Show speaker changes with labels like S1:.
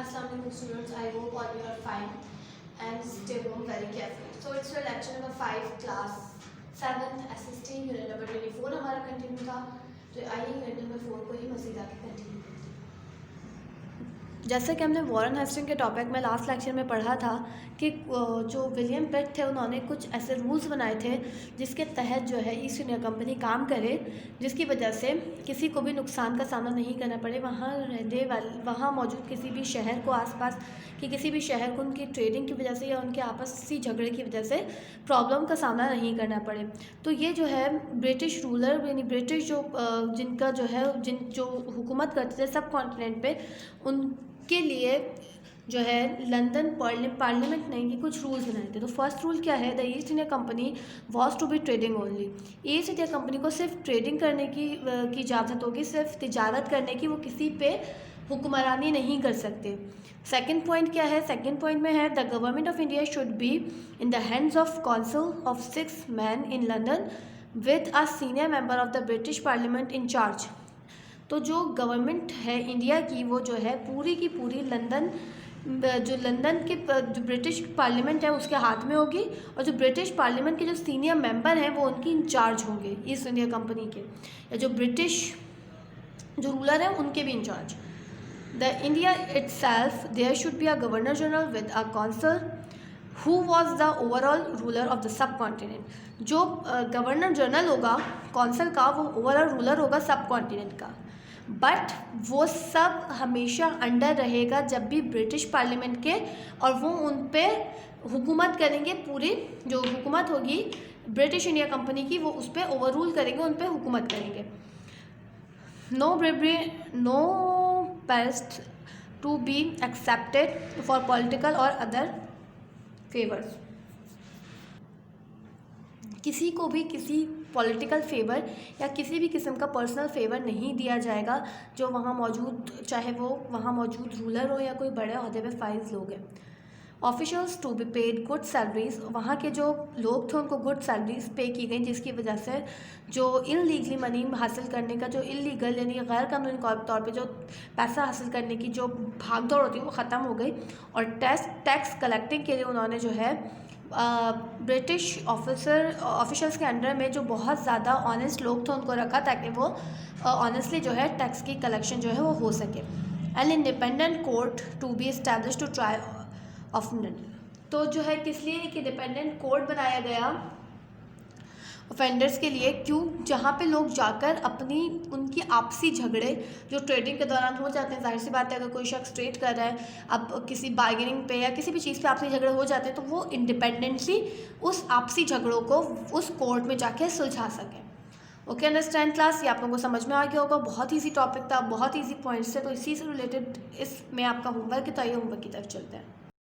S1: Assalamualaikum students, I hope all you are fine and stay home very carefully. So it's your lecture number 5 class 7th SST unit number 24 हमारा continue था। तो आइए unit number 4 को ही मज़ीद आगे continue करते हैं। जैसे कि हमने वॉरेन हेस्टिंग के टॉपिक में लास्ट लेक्चर में पढ़ा था कि जो विलियम पिट थे उन्होंने कुछ ऐसे रूल्स बनाए थे जिसके तहत जो है ईस्ट इंडिया कंपनी काम करे, जिसकी वजह से किसी को भी नुकसान का सामना नहीं करना पड़े। वहाँ मौजूद किसी भी शहर को आसपास कि किसी भी शहर को उनकी ट्रेडिंग की वजह से या उनके आपसी झगड़े की वजह से प्रॉब्लम का सामना नहीं करना पड़े। तो ये जो है ब्रिटिश रूलर यानी ब्रिटिश जिनका जो है जो हुकूमत करते थे सब कॉन्टिनेंट पे, उनके लिए जो है लंदन पार्लियामेंट ने ये कुछ रूल्स बनाए थे। तो फर्स्ट रूल क्या है, the East India Company was to be trading only. East India Company को सिर्फ ट्रेडिंग करने की इजाज़त होगी, सिर्फ तिजारत करने की, वो किसी पे हुक्मरानी नहीं कर सकते। सेकंड पॉइंट क्या है, सेकंड पॉइंट में है the government of India should be in the hands of council of 6 man in London with a senior member of the British parliament in charge. तो जो गवर्नमेंट है इंडिया की वो जो है पूरी की पूरी लंदन के जो ब्रिटिश पार्लियामेंट है उसके हाथ में होगी, और जो ब्रिटिश पार्लियामेंट के जो सीनियर मेंबर हैं वो उनकी इंचार्ज होंगे ईस्ट इंडिया कंपनी के, या जो ब्रिटिश जो रूलर हैं उनके भी in charge. The India itself there should be a governor general with a council who was the overall ruler of the subcontinent. जो गवर्नर जनरल होगा काउंसिल का वो ओवरऑल रूलर होगा सब कॉन्टिनेंट का, बट वो सब हमेशा अंडर रहेगा जब भी ब्रिटिश पार्लियामेंट के, और वो उन पे हुकूमत करेंगे। पूरी जो हुकूमत होगी ब्रिटिश इंडिया कंपनी की वो उस पर ओवररूल करेंगे, उन पे हुकूमत करेंगे। No best to be accepted for political और अदर फेवर्स। किसी को भी किसी पॉलिटिकल फेवर या किसी भी किस्म का पर्सनल फेवर नहीं दिया जाएगा जो वहाँ मौजूद, चाहे वो वहाँ मौजूद रूलर हो या कोई बड़े अहदे पे फाइज लोग हैं। Officials to be paid good salaries. वहाँ के जो लोग थे उनको गुड सैलरीज पे की गई, जिसकी वजह से जो इलीगली मनी हासिल करने का, जो इलीगल यानी गैर कानूनी तौर पे जो पैसा हासिल करने की जो भागदौड़ होती है वो ख़त्म हो गई। और टैक्स कलेक्टिंग के लिए उन्होंने जो है ब्रिटिश ऑफिशल्स के अंडर में जो बहुत ज़्यादा ऑनेस्ट लोग थे उनको रखा, ताकि वो ऑनेस्टली जो है टैक्स की कलेक्शन जो है वो हो सके। An independent court to be establish to try of none. तो जो है किस लिए एक इंडिपेंडेंट कोर्ट बनाया गया ऑफेंडर्स के लिए, क्यों, जहाँ पे लोग जाकर उनकी आपसी झगड़े जो ट्रेडिंग के दौरान हो जाते हैं, जाहिर सी बात है अगर कोई शख्स ट्रेड कर रहा है, अब किसी बार्गेनिंग पे या किसी भी चीज़ पे आपसी झगड़े हो जाते हैं, तो वो इंडिपेंडेंटली उस आपसी झगड़ों को उस कोर्ट में जाके सुलझा सकें। ओके, अंडरस्टैंड क्लास, ये आप लोगों को समझ में आ गया होगा। बहुत ईजी टॉपिक था, बहुत ईजी पॉइंट्स थे, तो इसी से रिलेटेड इसमें आपका होमवर्क है, तो आइए होमवर्क की तरफ चलते हैं।